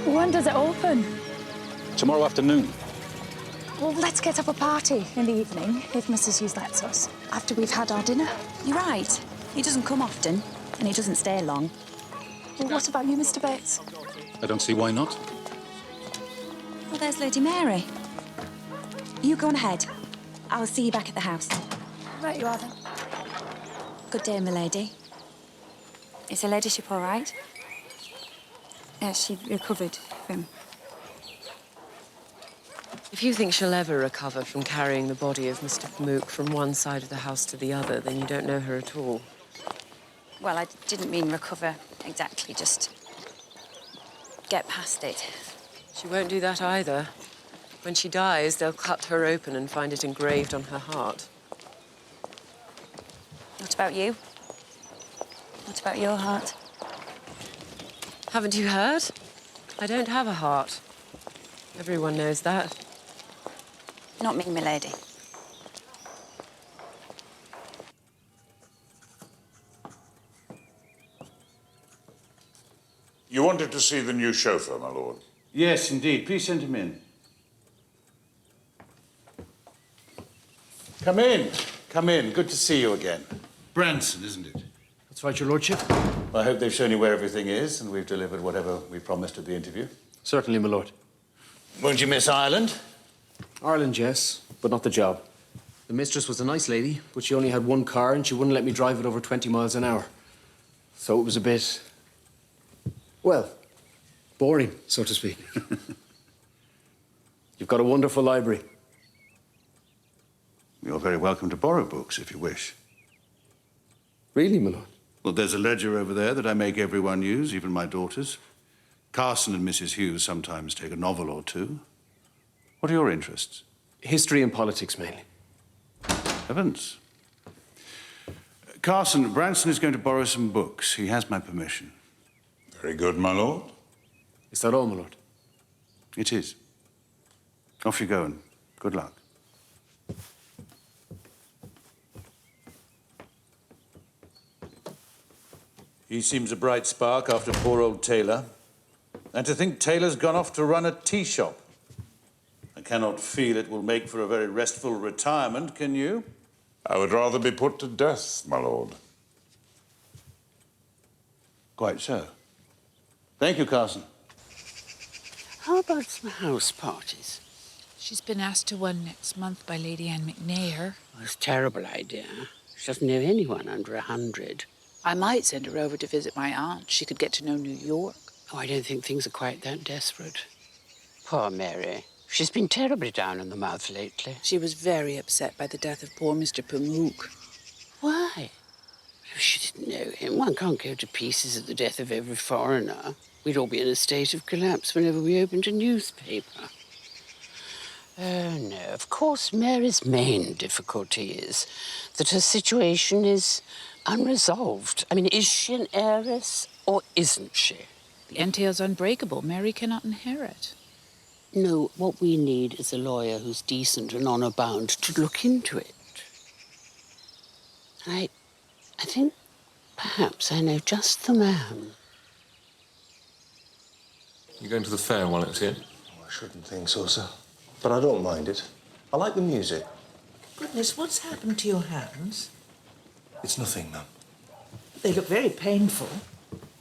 When does it open? Tomorrow afternoon. Well, let's get up a party in the evening, if Mrs. Hughes lets us, after we've had our dinner. You're right. He doesn't come often, and he doesn't stay long. Well, what about you, Mr. Bates? I don't see why not. Well, there's Lady Mary. You go on ahead. I'll see you back at the house. Right you are, then. Good day, my lady. Is her ladyship all right? She recovered from... If you think she'll ever recover from carrying the body of Mr. Pamuk from one side of the house to the other, then you don't know her at all. Well, I didn't mean recover exactly, just get past it. She won't do that either. When she dies, they'll cut her open and find it engraved on her heart. What about you? What about your heart? Haven't you heard? I don't have a heart. Everyone knows that. Not me, my lady. You wanted to see the new chauffeur, my lord? Yes, indeed. Please send him in. Come in. Come in. Good to see you again. Branson, isn't it? That's right, your lordship. Well, I hope they've shown you where everything is and we've delivered whatever we promised at the interview. Certainly, my lord. Won't you miss Ireland? Ireland, yes, but not the job. The mistress was a nice lady, but she only had one car and she wouldn't let me drive it over 20 miles an hour. So it was a bit, well, boring, so to speak. You've got a wonderful library. You're very welcome to borrow books if you wish. Really, my lord? Well, there's a ledger over there that I make everyone use, even my daughters. Carson and Mrs. Hughes sometimes take a novel or two. What are your interests? History and politics, mainly. Heavens. Carson, Branson is going to borrow some books. He has my permission. Very good, my lord. Is that all, my lord? It is. Off you go and good luck. He seems a bright spark after poor old Taylor. And to think Taylor's gone off to run a tea shop. I cannot feel it will make for a very restful retirement, can you? I would rather be put to death, my lord. Quite so. Thank you, Carson. How about some house parties? She's been asked to one next month by Lady Anne McNair. Oh, it's a terrible idea. She doesn't know anyone under 100. I might send her over to visit my aunt. She could get to know New York. Oh, I don't think things are quite that desperate. Poor Mary. She's been terribly down in the mouth lately. She was very upset by the death of poor Mr. Pamuk. Why? She didn't know him. One can't go to pieces at the death of every foreigner. We'd all be in a state of collapse whenever we opened a newspaper. Oh, no. Of course, Mary's main difficulty is that her situation is unresolved. I mean, is she an heiress or isn't she? The entail's unbreakable. Mary cannot inherit. No, what we need is a lawyer who's decent and honor-bound to look into it. I think perhaps I know just the man. You going to the fair while it's here? I shouldn't think so, sir. But I don't mind it. I like the music. Goodness, what's happened to your hands? It's nothing, ma'am. They look very painful.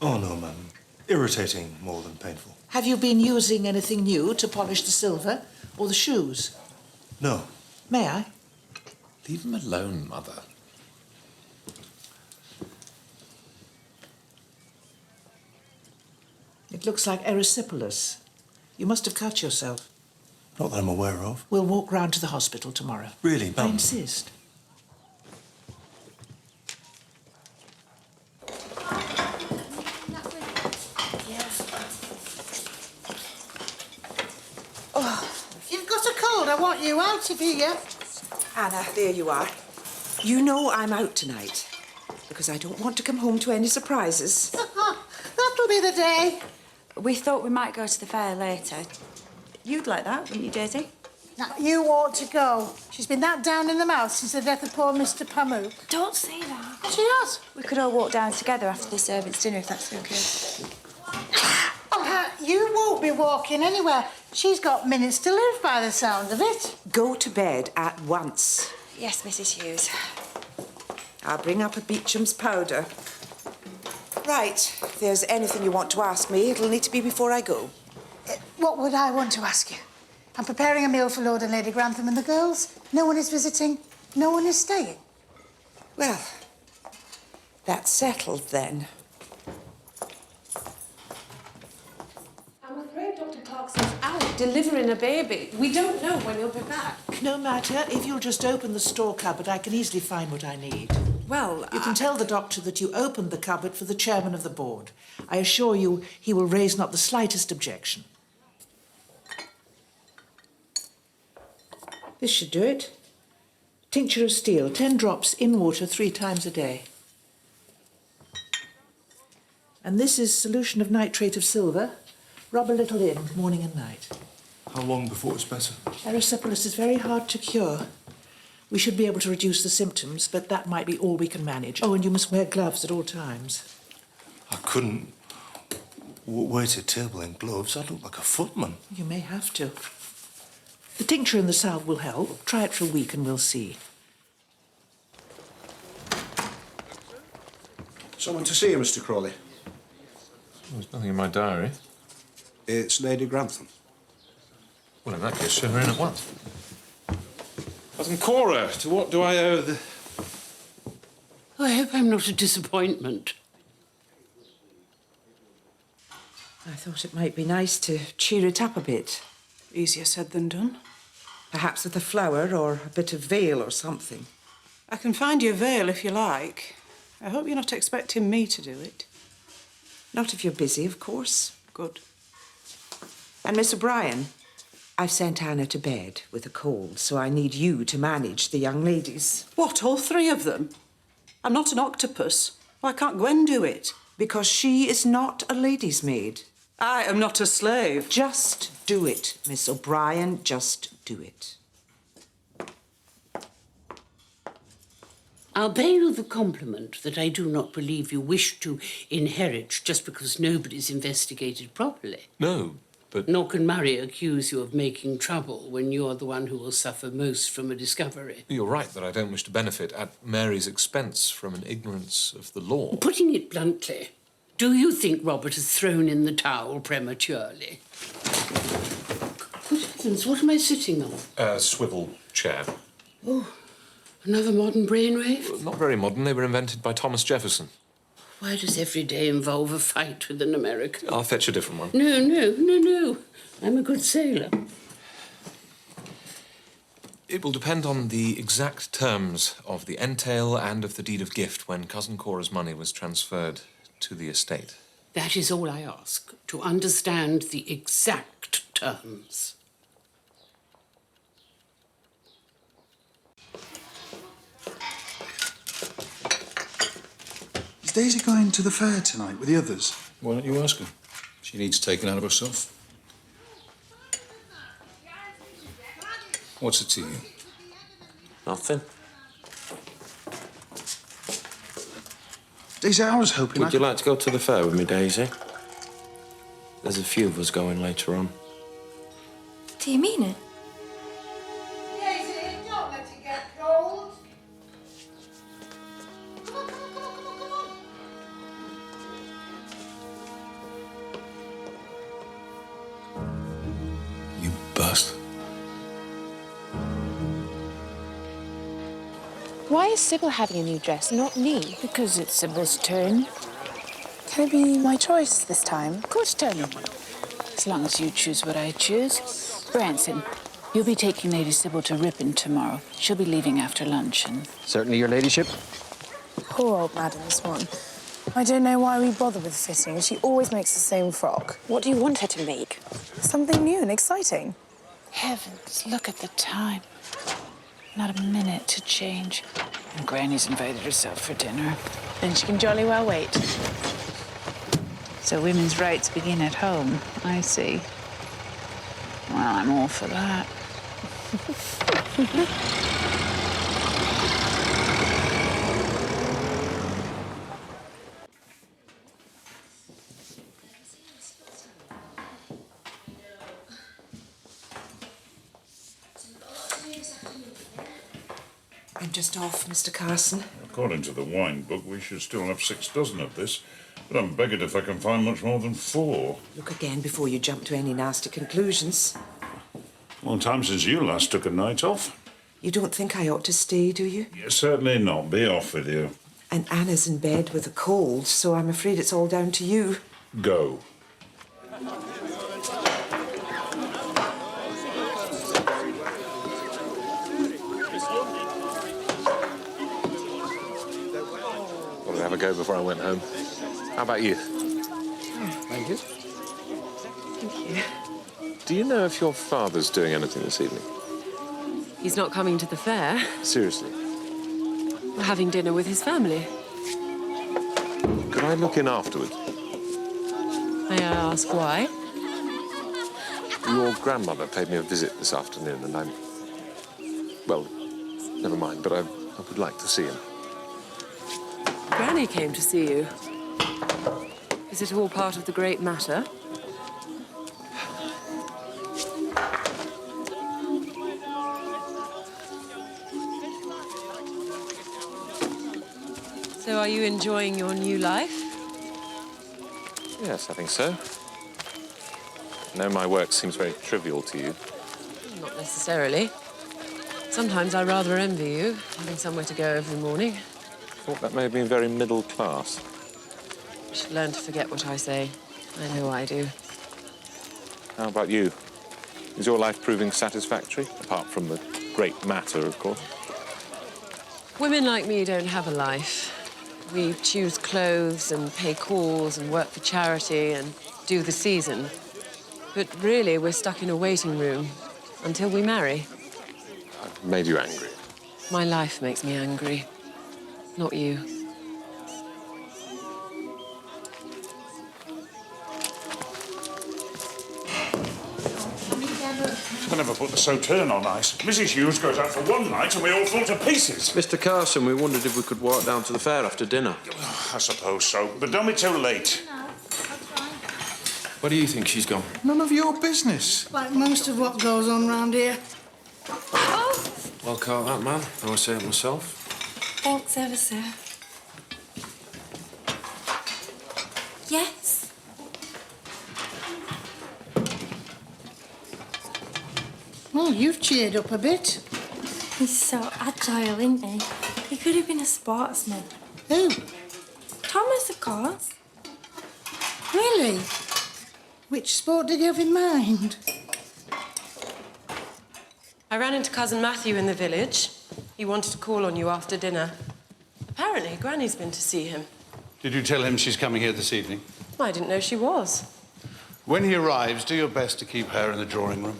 Oh, no, ma'am. Irritating more than painful. Have you been using anything new to polish the silver or the shoes? No. May I? Leave him alone, Mother. It looks like erysipelas. You must have cut yourself. Not that I'm aware of. We'll walk round to the hospital tomorrow. Really, I ma'am? insist. You've got a cold. I want you out of here. Anna, there you are. You know I'm out tonight because I don't want to come home to any surprises. That'll be the day. We thought we might go to the fair later. You'd like that, wouldn't you, Daisy? Now, you ought to go. She's been that down in the mouth since the death of poor Mr. Pamuk. Don't say that. She has. We could all walk down together after the servants' dinner, if that's okay. You won't be walking anywhere. She's got minutes to live by the sound of it. Go to bed at once. Yes, Mrs. Hughes. I'll bring up a Beecham's powder. Right, if there's anything you want to ask me, it'll need to be before I go. What would I want to ask you? I'm preparing a meal for Lord and Lady Grantham and the girls. No one is visiting. No one is staying. Well, that's settled then. I'm afraid Dr. Clarkson's out delivering a baby. We don't know when he'll be back. No matter. If you'll just open the store cupboard, I can easily find what I need. Well, you can tell the doctor that you opened the cupboard for the chairman of the board. I assure you he will raise not the slightest objection. This should do it. Tincture of steel, 10 drops in water 3 times a day. And this is solution of nitrate of silver. Rub a little in, morning and night. How long before it's better? Erysipelas is very hard to cure. We should be able to reduce the symptoms, but that might be all we can manage. Oh, and you must wear gloves at all times. I couldn't wait at table in gloves. I look like a footman. You may have to. The tincture and the salve will help. Try it for a week and we'll see. Someone to see you, Mr. Crawley. There's nothing in my diary. It's Lady Grantham. Well, in that case, show her in at once. Cousin Cora, to what do I owe the... I hope I'm not a disappointment. I thought it might be nice to cheer it up a bit. Easier said than done. Perhaps with a flower or a bit of veil or something. I can find you a veil if you like. I hope you're not expecting me to do it. Not if you're busy, of course. Good. And Miss O'Brien, I've sent Anna to bed with a cold, so I need you to manage the young ladies. What, all 3 of them? I'm not an octopus. Why can't Gwen do it? Because she is not a lady's maid. I am not a slave. Just do it, Miss O'Brien, just do it. I'll pay you the compliment that I do not believe you wish to inherit just because nobody's investigated properly. No, but... Nor can Murray accuse you of making trouble when you're the one who will suffer most from a discovery. You're right that I don't wish to benefit at Mary's expense from an ignorance of the law. Putting it bluntly, do you think Robert has thrown in the towel prematurely? Good heavens, what am I sitting on? A swivel chair. Oh, another modern brainwave? Not very modern. They were invented by Thomas Jefferson. Why does every day involve a fight with an American? I'll fetch a different one. No. I'm a good sailor. It will depend on the exact terms of the entail and of the deed of gift when Cousin Cora's money was transferred to the estate. That is all I ask, to understand the exact terms. Is Daisy going to the fair tonight with the others? Why don't you ask her? She needs taking out of herself. What's it to you? Nothing. Daisy, I was hoping Would you like to go to the fair with me, Daisy? There's a few of us going later on. Do you mean it? Daisy, don't let it get cold. Come on. You bastard. Why is Sybil having a new dress, not me? Because it's Sybil's turn. Can it be my choice this time? Of course, Tony. As long as you choose what I choose. Branson, you'll be taking Lady Sybil to Ripon tomorrow. She'll be leaving after luncheon. Certainly, your ladyship. Poor old Madam Swan. I don't know why we bother with fitting. She always makes the same frock. What do you want her to make? Something new and exciting. Heavens, look at the time. Not a minute to change. And Granny's invited herself for dinner. Then she can jolly well wait. So women's rights begin at home, I see. Well, I'm all for that. I'm just off, Mr. Carson. According to the wine book, we should still have 6 dozen of this. But I'm begged if I can find much more than 4. Look again before you jump to any nasty conclusions. Long time since you last took a night off. You don't think I ought to stay, do you? Yeah, certainly not. Be off with you. And Anna's in bed with a cold, so I'm afraid it's all down to you. Go. Wanted to have a go before I went home. How about you? Thank you. Thank you. Do you know if your father's doing anything this evening? He's not coming to the fair. Seriously? We're having dinner with his family. Could I look in afterwards? May I ask why? Your grandmother paid me a visit this afternoon, and I'm... Well, never mind, but I would like to see him. Granny came to see you. Is it all part of the great matter? So are you enjoying your new life? Yes, I think so. I know my work seems very trivial to you. Not necessarily. Sometimes I rather envy you, having somewhere to go every morning. I thought that may have been very middle class. You should learn to forget what I say. I know I do. How about you? Is your life proving satisfactory? Apart from the great matter, of course. Women like me don't have a life. We choose clothes and pay calls and work for charity and do the season. But really, we're stuck in a waiting room until we marry. I've made you angry. My life makes me angry, not you. I never put the Sauterne on ice. Mrs. Hughes goes out for one night and we all fall to pieces. Mr. Carson, we wondered if we could walk down to the fair after dinner. I suppose so, but don't be too late. Where do you think she's gone? None of your business. Like most of what goes on round here. Well caught that, man. I would say it myself. Thanks ever so. Yes? Well, you've cheered up a bit. He's so agile, isn't he? He could have been a sportsman. Who? Thomas, of course. Really? Which sport did you have in mind? I ran into Cousin Matthew in the village. He wanted to call on you after dinner. Apparently, Granny's been to see him. Did you tell him she's coming here this evening? I didn't know she was. When he arrives, do your best to keep her in the drawing room.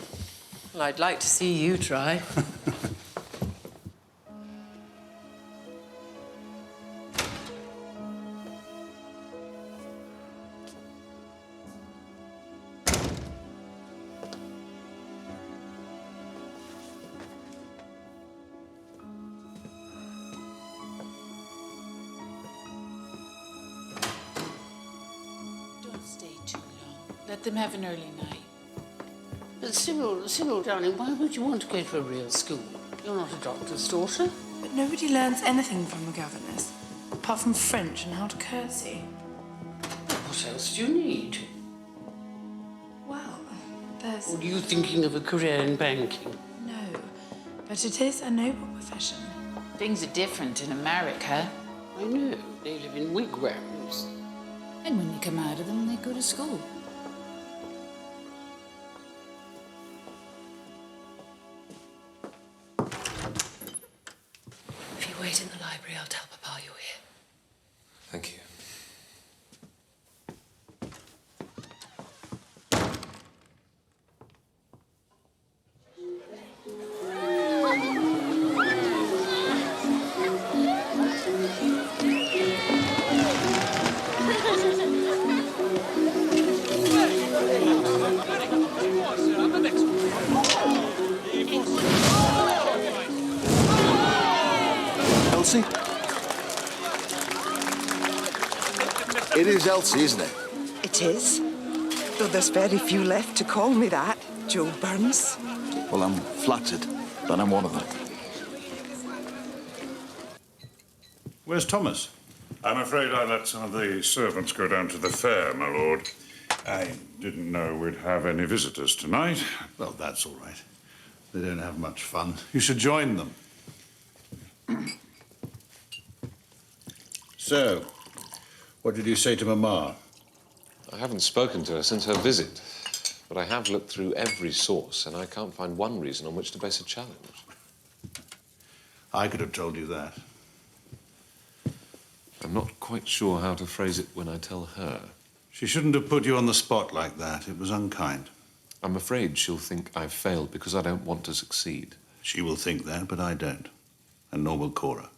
Well, I'd like to see you try. Don't stay too long. Let them have an early night. But Sybil, darling, why would you want to go to a real school? You're not a doctor's daughter. But nobody learns anything from the governess, apart from French and how to curtsy. What else do you need? Well, there's... Or are you thinking of a career in banking? No, but it is a noble profession. Things are different in America. I know. They live in wigwams. And when they come out of them, they go to school. If you wait in the library, I'll tell Papa you're here. Thank you. Elsie? It is Elsie, isn't it? It is. Though there's very few left to call me that, Joe Burns. Well, I'm flattered that I'm one of them. Where's Thomas? I'm afraid I let some of the servants go down to the fair, my lord. I didn't know we'd have any visitors tonight. Well, that's all right. They don't have much fun. You should join them. So, what did you say to Mamma? I haven't spoken to her since her visit, but I have looked through every source and I can't find one reason on which to base a challenge. I could have told you that. I'm not quite sure how to phrase it when I tell her. She shouldn't have put you on the spot like that. It was unkind. I'm afraid she'll think I've failed because I don't want to succeed. She will think that, but I don't. And nor will Cora.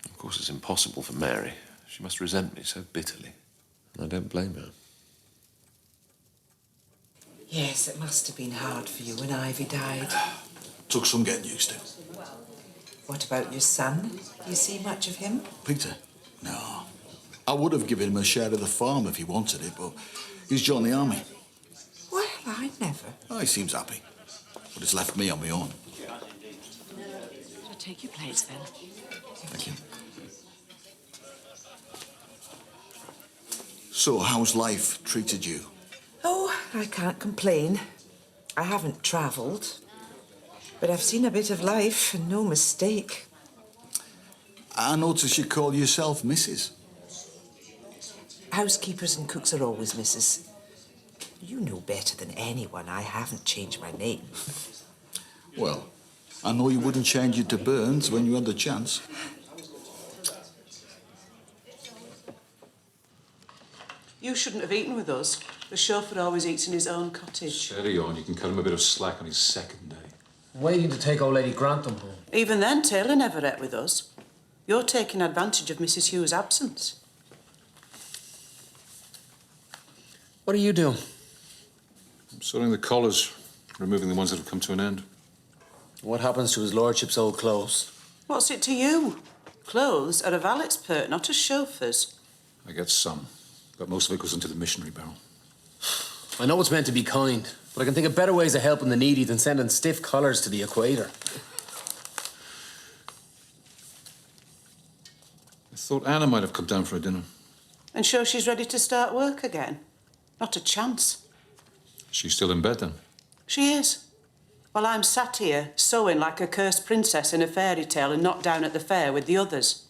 Of course, it's impossible for Mary. She must resent me so bitterly. And I don't blame her. Yes, it must have been hard for you when Ivy died. Took some getting used to. What about your son? Do you see much of him? Peter? No. I would have given him a share of the farm if he wanted it, but he's joined the army. Well, I never. Oh, he seems happy. But it's left me on my own. I'll take your plates then. Thank you. So, how's life treated you? Oh, I can't complain. I haven't travelled, but I've seen a bit of life, and no mistake. I notice you call yourself Mrs. Housekeepers and cooks are always Mrs. You know better than anyone I haven't changed my name. Well, I know you wouldn't change it to Burns when you had the chance. You shouldn't have eaten with us. The chauffeur always eats in his own cottage. Steady on, you can cut him a bit of slack on his second day. Waiting to take old Lady Grantham home. Even then, Taylor never ate with us. You're taking advantage of Mrs. Hughes' absence. What are you doing? I'm sorting the collars, removing the ones that have come to an end. What happens to his lordship's old clothes? What's it to you? Clothes are a valet's pert, not a chauffeur's. I get some, but most of it goes into the missionary barrel. I know it's meant to be kind, but I can think of better ways of helping the needy than sending stiff collars to the equator. I thought Anna might have come down for a dinner. And sure she's ready to start work again? Not a chance. She's still in bed then? She is. While I'm sat here, sewing like a cursed princess in a fairy tale and not down at the fair with the others.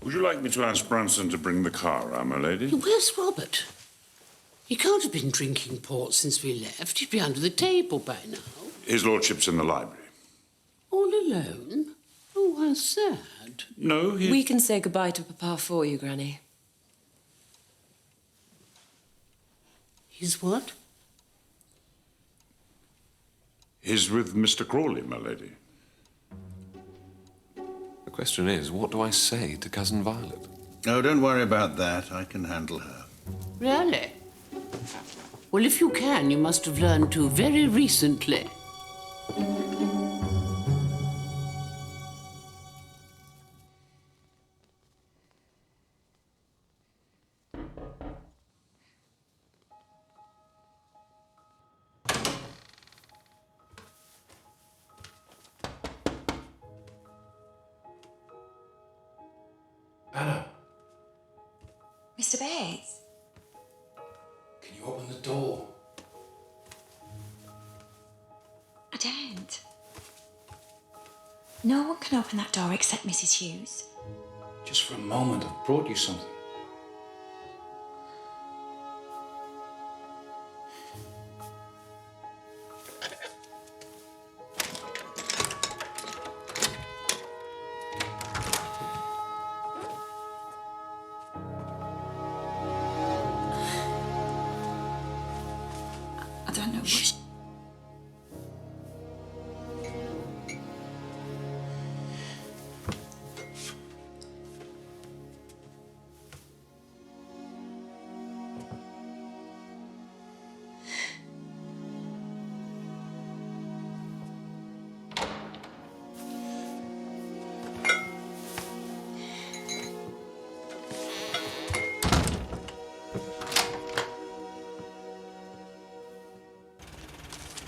Would you like me to ask Branson to bring the car around, my lady? Where's Robert? He can't have been drinking port since we left. He'd be under the table by now. His lordship's in the library. All alone? Oh, how sad. No, he... We can say goodbye to Papa for you, Granny. He's what? He's with Mr. Crawley, my lady. The question is, what do I say to Cousin Violet? No, don't worry about that. I can handle her. Really? Well, if you can, you must have learned to very recently. Anna, Mr. Bates? can you open the door? I don't. No one can open that door except Mrs. Hughes. Just for a moment, I've brought you something. I don't know what...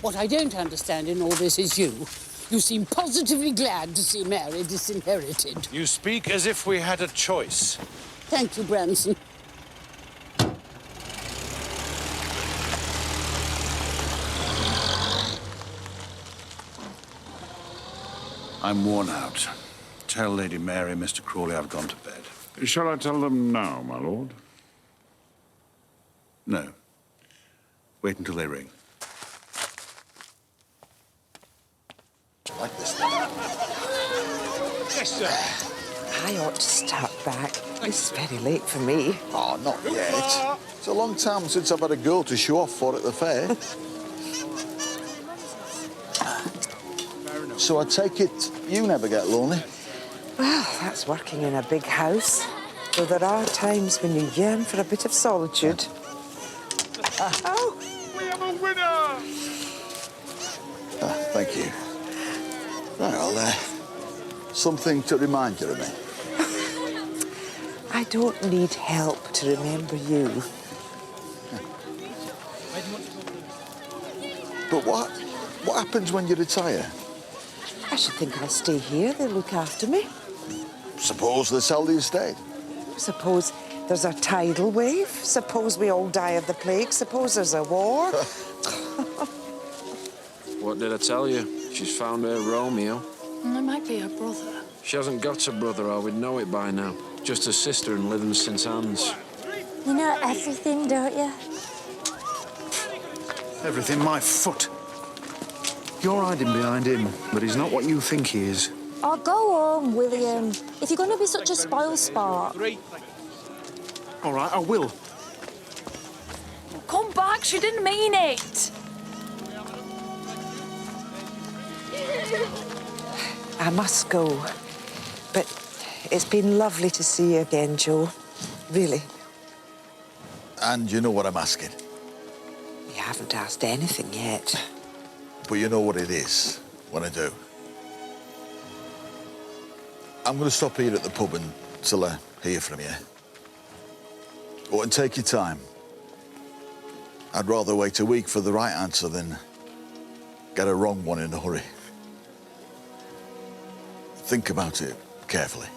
What I don't understand in all this is you. You seem positively glad to see Mary disinherited. You speak as if we had a choice. Thank you, Branson. I'm worn out. Tell Lady Mary, Mr. Crawley, I've gone to bed. Shall I tell them now, my lord? No. Wait until they ring. Like this one. Yes, sir. I ought to start back. It's very late for me. Oh, not yet. It's a long time since I've had a girl to show off for at the fair. So I take it you never get lonely? Well, that's working in a big house. Though there are times when you yearn for a bit of solitude. Oh! We have a winner! Thank you. Well, something to remind you of me. I don't need help to remember you. But what happens when you retire? I should think I'll stay here. They'll look after me. Suppose they sell the estate. Suppose there's a tidal wave. Suppose we all die of the plague. Suppose there's a war. What did I tell you? She's found her Romeo. That might be her brother. She hasn't got a brother, or we'd know it by now. Just a sister and living in St. Anne's. You know everything, don't you? Everything my foot. You're hiding behind him, but he's not what you think he is. Oh, go home, William. If you're going to be such a spoil sport. All right, I will. Come back, she didn't mean it. I must go. But it's been lovely to see you again, Joe. Really. And you know what I'm asking. You haven't asked anything yet. But you know what it is when I do. I'm going to stop here at the pub until I hear from you. Oh, and take your time. I'd rather wait a week for the right answer than get a wrong one in a hurry. Think about it carefully.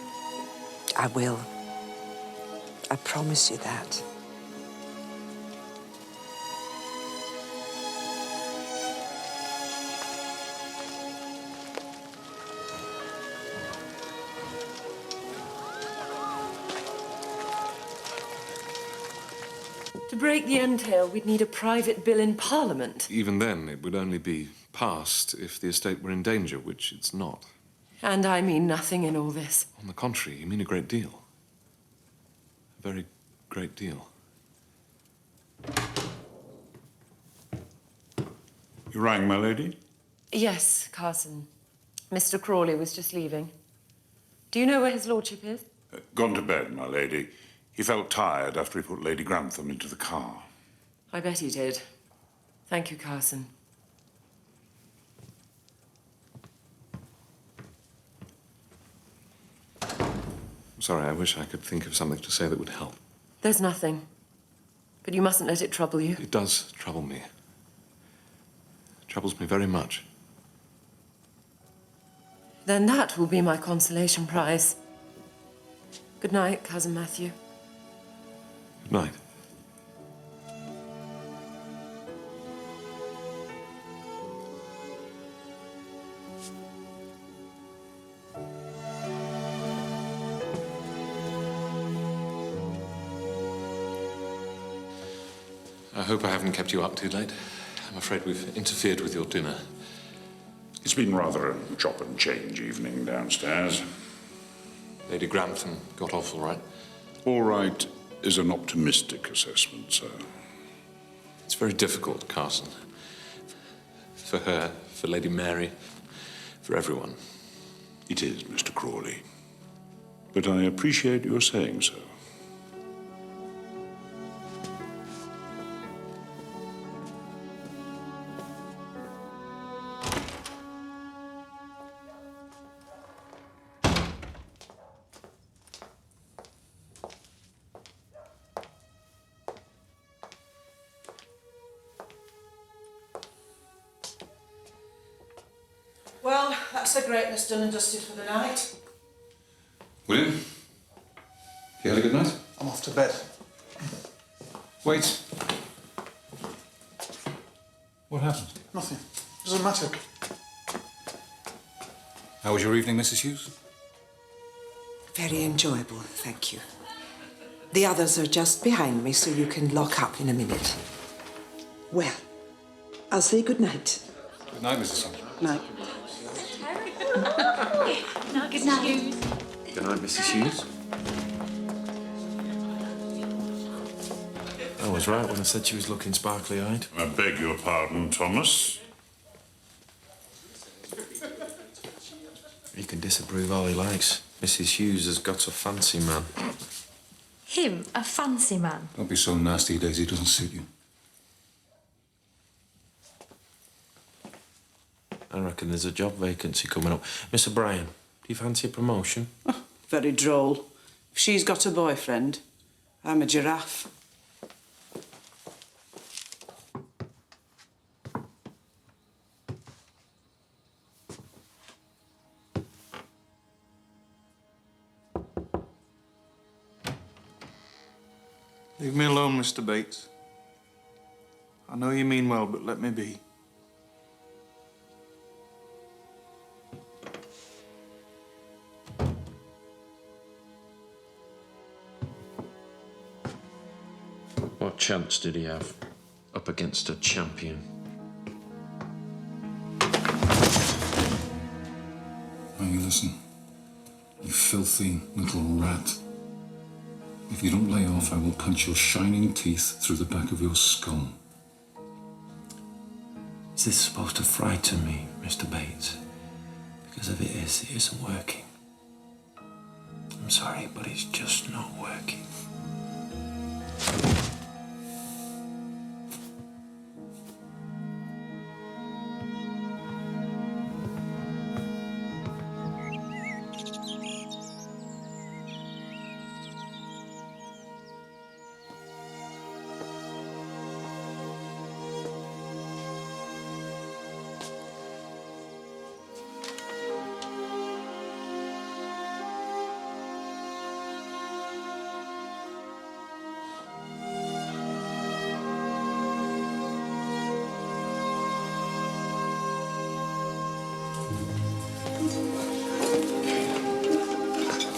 I will. I promise you that. To break the entail, we'd need a private bill in Parliament. Even then, it would only be passed if the estate were in danger, which it's not. And I mean nothing in all this. On the contrary, you mean a great deal. A very great deal. You rang, my lady? Yes, Carson. Mr. Crawley was just leaving. Do you know where his lordship is? Gone to bed, my lady. He felt tired after he put Lady Grantham into the car. I bet he did. Thank you, Carson. I'm sorry, I wish I could think of something to say that would help. There's nothing. But you mustn't let it trouble you. It does trouble me. It troubles me very much. Then that will be my consolation prize. Good night, Cousin Matthew. Good night. I hope I haven't kept you up too late. I'm afraid we've interfered with your dinner. It's been rather a chop and change evening downstairs. Lady Grantham got off all right? All right is an optimistic assessment, sir. It's very difficult, Carson. For her, for Lady Mary, for everyone. It is, Mr. Crawley. But I appreciate your saying so. Well, that's the greatness done and dusted for the night. William, you had a good night? I'm off to bed. Wait. What happened? Nothing. Doesn't matter. How was your evening, Mrs. Hughes? Very enjoyable, thank you. The others are just behind me, so you can lock up in a minute. Well, I'll say good night. Good night, Mrs. Hughes. Night. Good night. Good night, Mrs. Hughes. I was right when I said she was looking sparkly-eyed. I beg your pardon, Thomas. He can disapprove all he likes. Mrs. Hughes has got a fancy man. Him, a fancy man. Don't be so nasty, Daisy. It doesn't suit you. I reckon there's a job vacancy coming up. Miss O'Brien, do you fancy a promotion? Oh, very droll. If she's got a boyfriend, I'm a giraffe. Leave me alone, Mr. Bates. I know you mean well, but let me be. What chance did he have up against a champion? Now you listen. You filthy little rat. If you don't lay off, I will punch your shining teeth through the back of your skull. Is this supposed to frighten me, Mr. Bates? Because if it is, it isn't working. I'm sorry, but it's just not working.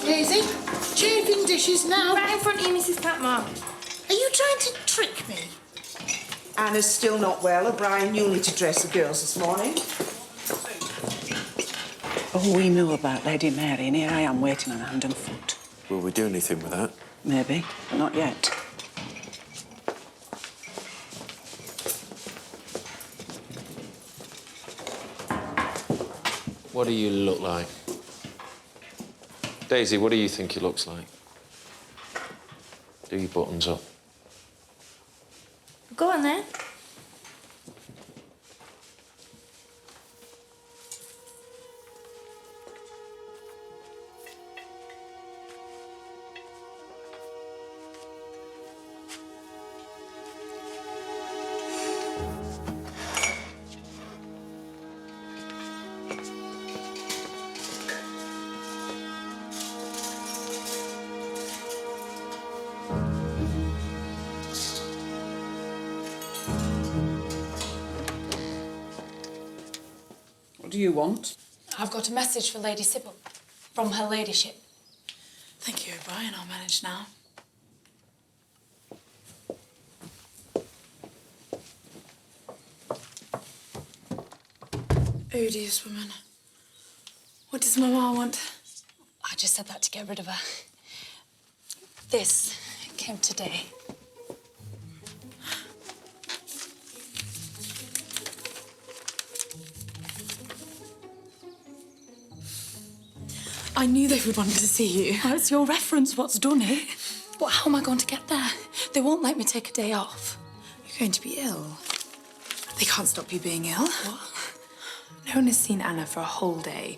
Daisy, chafing dishes now. Right in front of you, Mrs. Patmore. Are you trying to trick me? Anna's still not well. O'Brien, you'll need to dress the girls this morning. Oh, we knew about Lady Mary, and here I am waiting on hand and foot. Will we do anything with that? Maybe, but not yet. What do you look like? Daisy, what do you think he looks like? Do your buttons up. Go on then. What do you want? I've got a message for Lady Sybil from her ladyship. Thank you, O'Brien. I'll manage now. Odious woman. What does Mama want? I just said that to get rid of her. This came today. I knew they would want to see you. Oh, it's your reference what's done it. But how am I going to get there? They won't let me take a day off. You're going to be ill. They can't stop you being ill. What? No one has seen Anna for a whole day.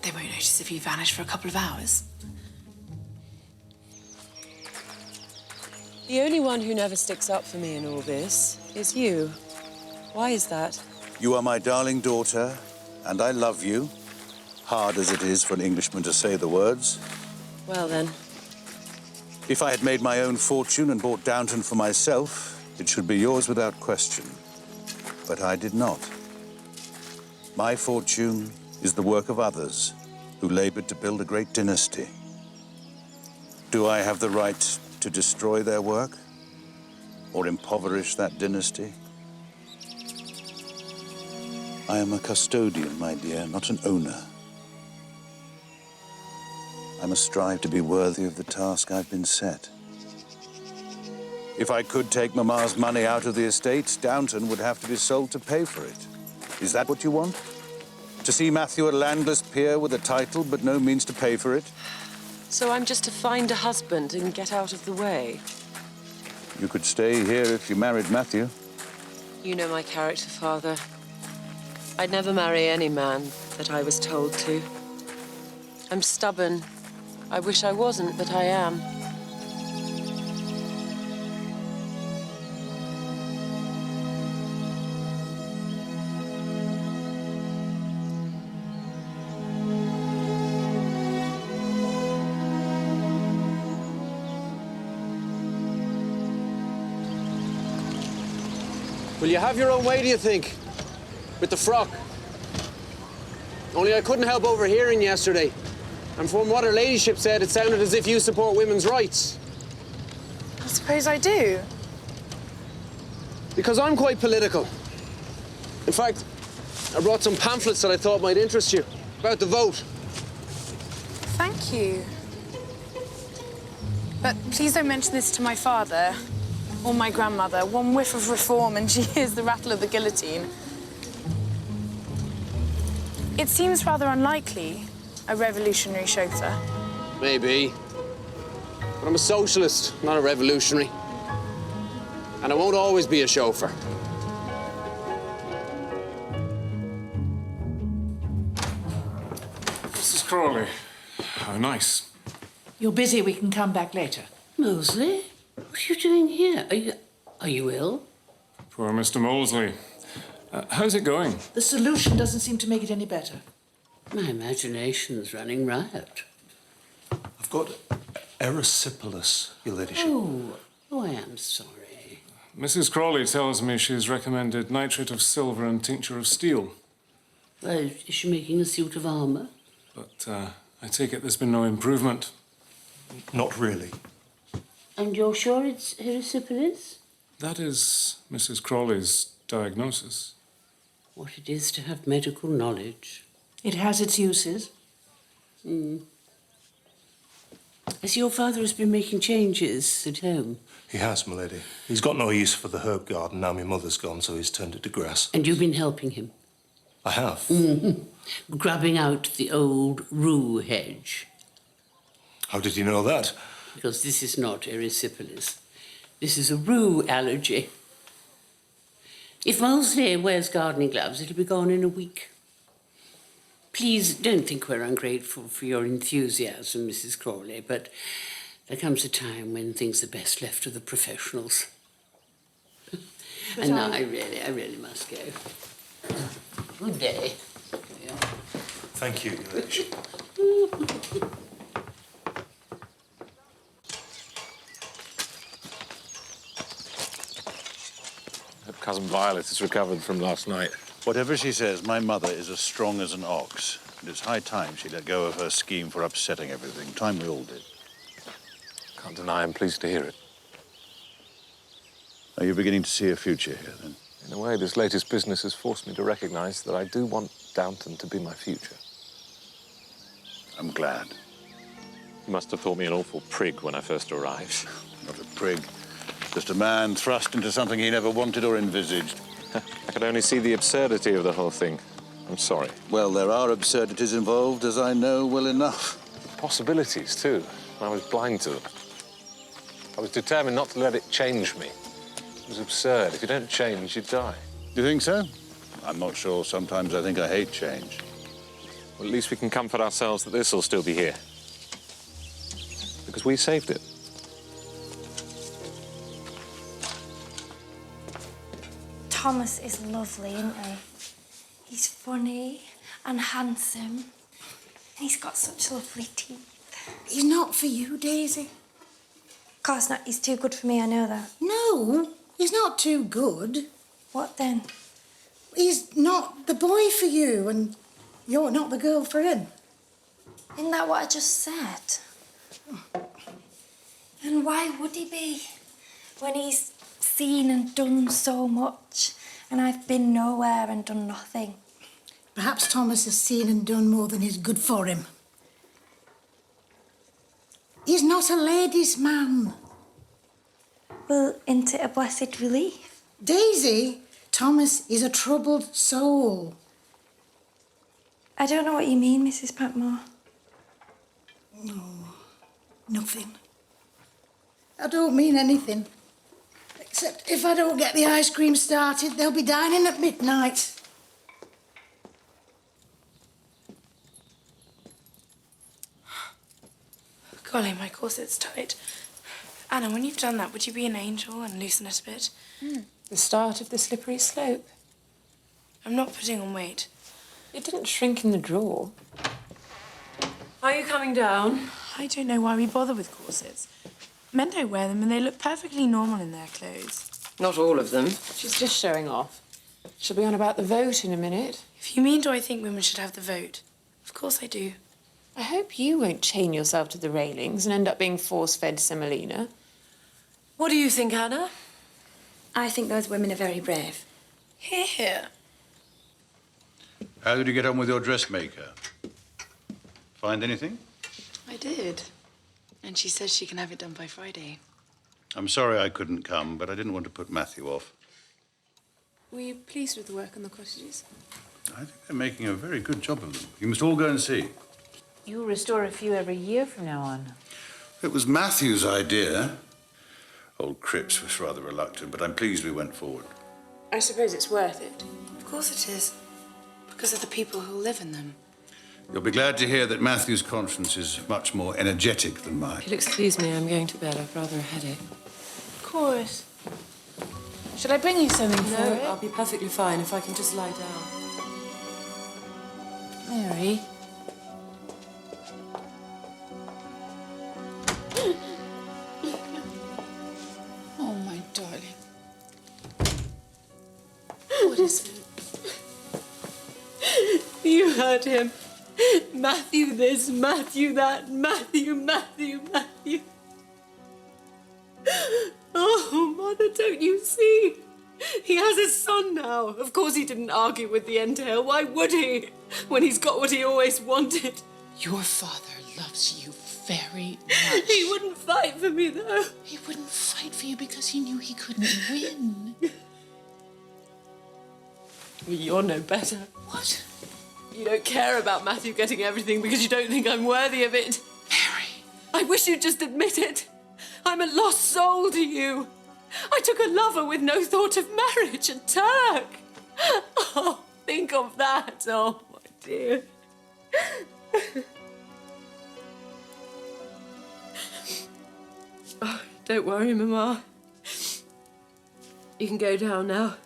They won't notice if you vanish for a couple of hours. The only one who never sticks up for me in all this is you. Why is that? You are my darling daughter, And I love you, hard as it is for an Englishman to say the words. Well, then. If I had made my own fortune and bought Downton for myself, it should be yours without question. But I did not. My fortune is the work of others who labored to build a great dynasty. Do I have the right to destroy their work or impoverish that dynasty? I am a custodian, my dear, not an owner. I must strive to be worthy of the task I've been set. If I could take Mamma's money out of the estate, Downton would have to be sold to pay for it. Is that what you want? To see Matthew a landless peer with a title but no means to pay for it? So I'm just to find a husband and get out of the way? You could stay here if you married Matthew. You know my character, Father. I'd never marry any man that I was told to. I'm stubborn. I wish I wasn't, but I am. Will you have your own way, do you think? With the frock? Only I couldn't help overhearing yesterday. And from what her ladyship said, it sounded as if you support women's rights. I suppose I do. Because I'm quite political. In fact, I brought some pamphlets that I thought might interest you about the vote. Thank you. But please don't mention this to my father or my grandmother. One whiff of reform and she hears the rattle of the guillotine. It seems rather unlikely, a revolutionary chauffeur. Maybe. But I'm a socialist, not a revolutionary. And I won't always be a chauffeur. Mrs. Crawley, how nice. You're busy, we can come back later. Molesley, what are you doing here? Are you ill? Poor Mr. Molesley. How's it going? The solution doesn't seem to make it any better. My imagination's running riot. I've got erysipelas, Your Ladyship. Oh, I am sorry. Mrs. Crawley tells me she's recommended nitrate of silver and tincture of steel. Is she making a suit of armour? But I take it there's been no improvement. Not really. And you're sure it's erysipelas? That is Mrs. Crawley's diagnosis. What it is to have medical knowledge. It has its uses. As your father has been making changes at home. He has, my lady. He's got no use for the herb garden now my mother's gone, so he's turned it to grass. And you've been helping him? I have. Grubbing out the old rue hedge. How did you know that? Because this is not erysipelas. This is a rue allergy. If Molesley wears gardening gloves, it'll be gone in a week. Please don't think we're ungrateful for your enthusiasm, Mrs. Crawley, but there comes a time when things are best left to the professionals. And now I really must go. Good day. Thank you, Your Ladyship. Cousin Violet has recovered from last night. Whatever she says, my mother is as strong as an ox. And it's high time she let go of her scheme for upsetting everything. Time we all did. Can't deny I'm pleased to hear it. Are you beginning to see a future here, then? In a way, this latest business has forced me to recognise that I do want Downton to be my future. I'm glad. You must have thought me an awful prig when I first arrived. Not a prig. Just a man thrust into something he never wanted or envisaged. I could only see the absurdity of the whole thing. I'm sorry. Well, there are absurdities involved, as I know well enough. Possibilities, too. I was blind to them. I was determined not to let it change me. It was absurd. If you don't change, you die. Do you think so? I'm not sure. Sometimes I think I hate change. Well, at least we can comfort ourselves that this will still be here. Because we saved it. Thomas is lovely, isn't he? He's funny and handsome. And he's got such lovely teeth. He's not for you, Daisy. Of course not. He's too good for me, I know that. No, he's not too good. What then? He's not the boy for you, and you're not the girl for him. Isn't that what I just said? And why would he be? When he's seen and done so much, and I've been nowhere and done nothing. Perhaps Thomas has seen and done more than is good for him. He's not a ladies' man. Well, isn't it a blessed relief? Daisy, Thomas is a troubled soul. I don't know what you mean, Mrs. Patmore. No, nothing. I don't mean anything. Except if I don't get the ice cream started, they'll be dining at midnight. Golly, my corset's tight. Anna, when you've done that, would you be an angel and loosen it a bit? The start of the slippery slope. I'm not putting on weight. It didn't shrink in the drawer. Are you coming down? I don't know why we bother with corsets. Men don't wear them and they look perfectly normal in their clothes. Not all of them. She's just showing off. She'll be on about the vote in a minute. If you mean, do I think women should have the vote? Of course I do. I hope you won't chain yourself to the railings and end up being force-fed semolina. What do you think, Anna? I think those women are very brave. Hear, hear. How did you get on with your dressmaker? Find anything? I did. And she says she can have it done by Friday. I'm sorry I couldn't come, but I didn't want to put Matthew off. Were you pleased with the work on the cottages? I think they're making a very good job of them. You must all go and see. You'll restore a few every year from now on. It was Matthew's idea. Old Cripps was rather reluctant, but I'm pleased we went forward. I suppose it's worth it. Of course it is. Because of the people who live in them. You'll be glad to hear that Matthew's conscience is much more energetic than mine. If you'll excuse me, I'm going to bed. I've rather a headache. Of course. Should I bring you something for No, it? I'll be perfectly fine if I can just lie down. Mary. Oh, my darling. What is it? You heard him. Matthew this, Matthew that, Matthew. Oh, Mother, don't you see? He has a son now. Of course he didn't argue with the entail. Why would he? When he's got what he always wanted. Your father loves you very much. He wouldn't fight for me, though. He wouldn't fight for you because he knew he couldn't win. You're no better. What? You don't care about Matthew getting everything because you don't think I'm worthy of it. Mary. I wish you'd just admit it. I'm a lost soul to you. I took a lover with no thought of marriage, a Turk. Oh, think of that. Oh, my dear. Oh, don't worry, Mama. You can go down now.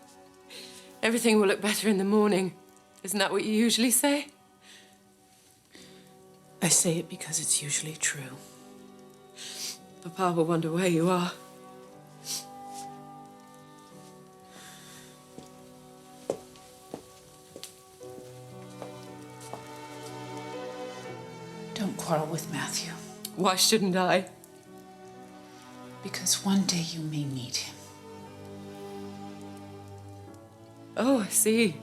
Everything will look better in the morning. Isn't that what you usually say? I say it because it's usually true. Papa will wonder where you are. Don't quarrel with Matthew. Why shouldn't I? Because one day you may need him. Oh, I see.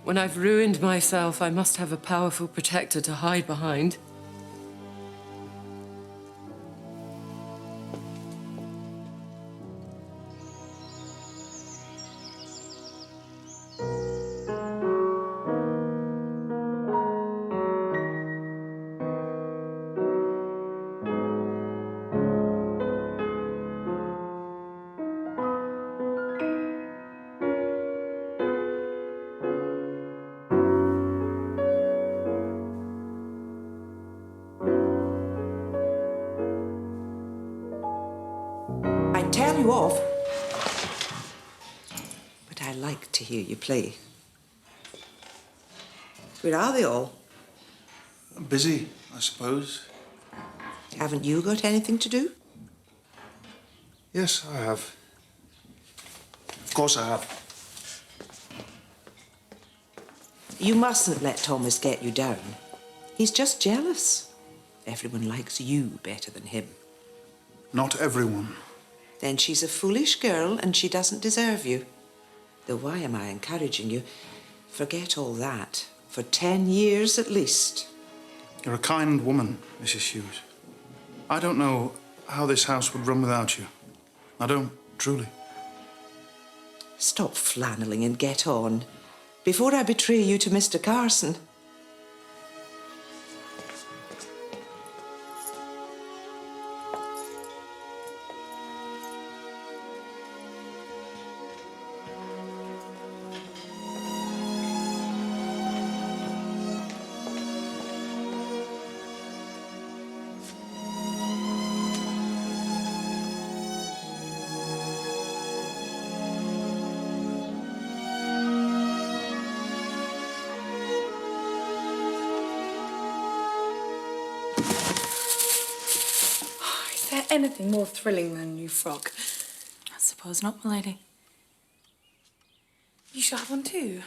When I've ruined myself, I must have a powerful protector to hide behind. I'd tell you off, but I like to hear you play. Where are they all? Busy, I suppose. Haven't you got anything to do? Yes, I have. Of course I have. You mustn't let Thomas get you down. He's just jealous. Everyone likes you better than him. Not everyone. Then she's a foolish girl and she doesn't deserve you. Though why am I encouraging you? Forget all that. For 10 years at least. You're a kind woman, Mrs. Hughes. I don't know how this house would run without you. I don't, truly. Stop flanneling and get on. Before I betray you to Mr. Carson. Is there anything more thrilling than a new frock? I suppose not, my lady. You should have one too.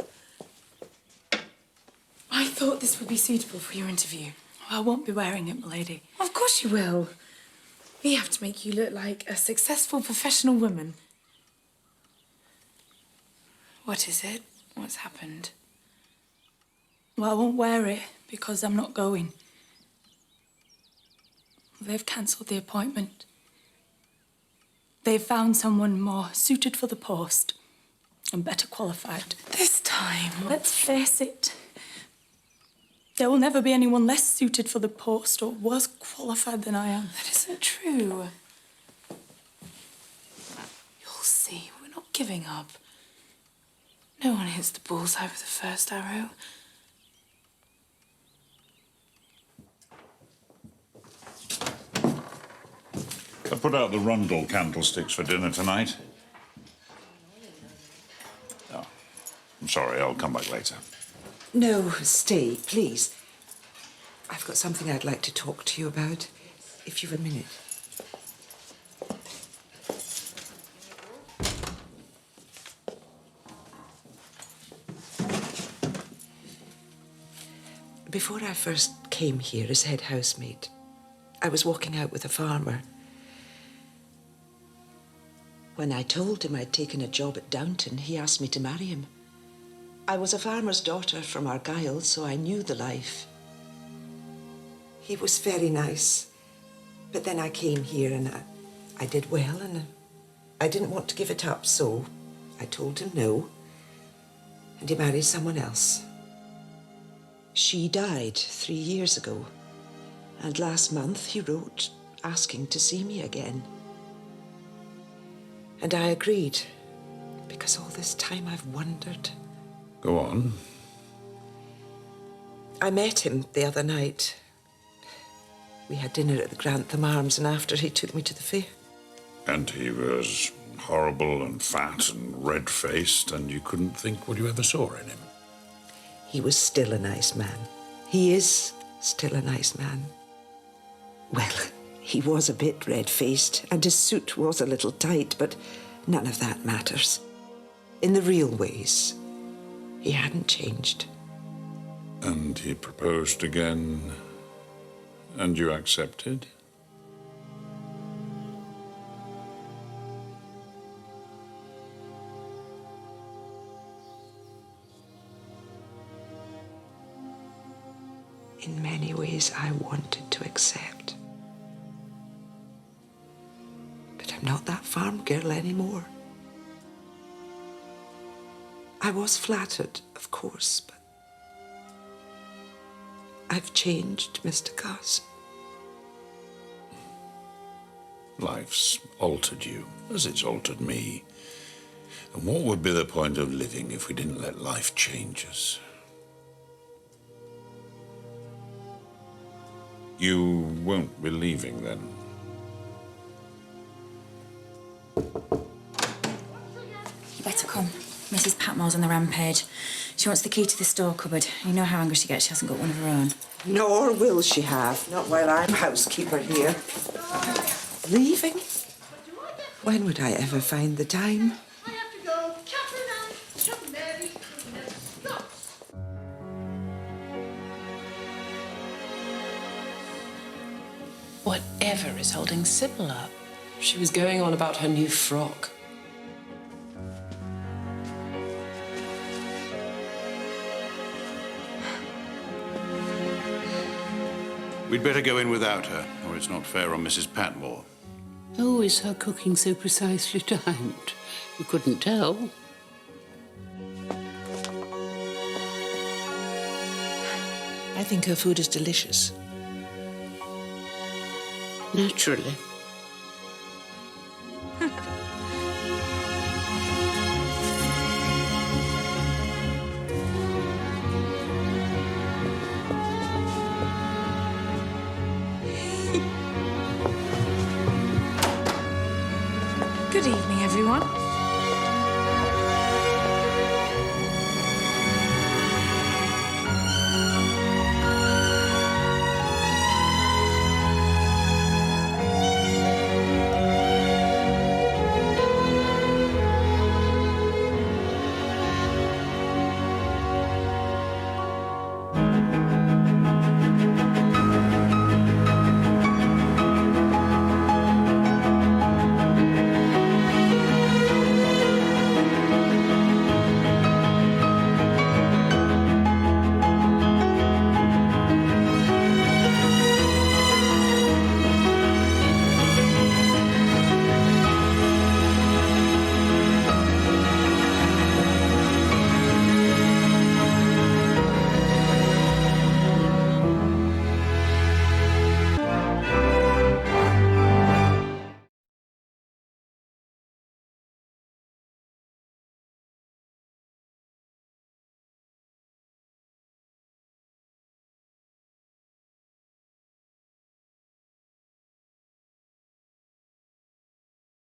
I thought this would be suitable for your interview. I won't be wearing it, my lady. Of course you will. We have to make you look like a successful professional woman. What is it? What's happened? Well, I won't wear it because I'm not going. They've cancelled the appointment. They've found someone more suited for the post and better qualified. This time? Let's face it. There will never be anyone less suited for the post or worse qualified than I am. That isn't true. You'll see. We're not giving up. No one hits the bullseye with the first arrow. I put out the Rundle candlesticks for dinner tonight. Oh, I'm sorry, I'll come back later. No, stay, please. I've got something I'd like to talk to you about, if you've a minute. Before I first came here as head housemaid, I was walking out with a farmer. When I told him I'd taken a job at Downton, he asked me to marry him. I was a farmer's daughter from Argyll, so I knew the life. He was very nice. But then I came here and I did well and I didn't want to give it up, so I told him no. And he married someone else. She died 3 years ago. And last month he wrote asking to see me again. And I agreed, because all this time I've wondered. Go on. I met him the other night. We had dinner at the Grantham Arms, and after he took me to the fair. And he was horrible and fat and red-faced, and you couldn't think what you ever saw in him. He was still a nice man. He is still a nice man. Well, he was a bit red-faced, and his suit was a little tight, but none of that matters. In the real ways, he hadn't changed. And he proposed again, and you accepted? In many ways, I wanted to accept. But I'm not that farm girl anymore. I was flattered, of course, but I've changed, Mr. Carson. Life's altered you, as it's altered me. And what would be the point of living if we didn't let life change us? You won't be leaving, then? You better come. Mrs. Patmore's on the rampage. She wants the key to the store cupboard. You know how angry she gets. She hasn't got one of her own. Nor will she have. Not while I'm housekeeper here. Leaving? When would I ever find the time? Whatever is holding Sybil up? She was going on about her new frock. We'd better go in without her, or it's not fair on Mrs. Patmore. Oh, is her cooking so precisely timed? You couldn't tell. I think her food is delicious. Naturally.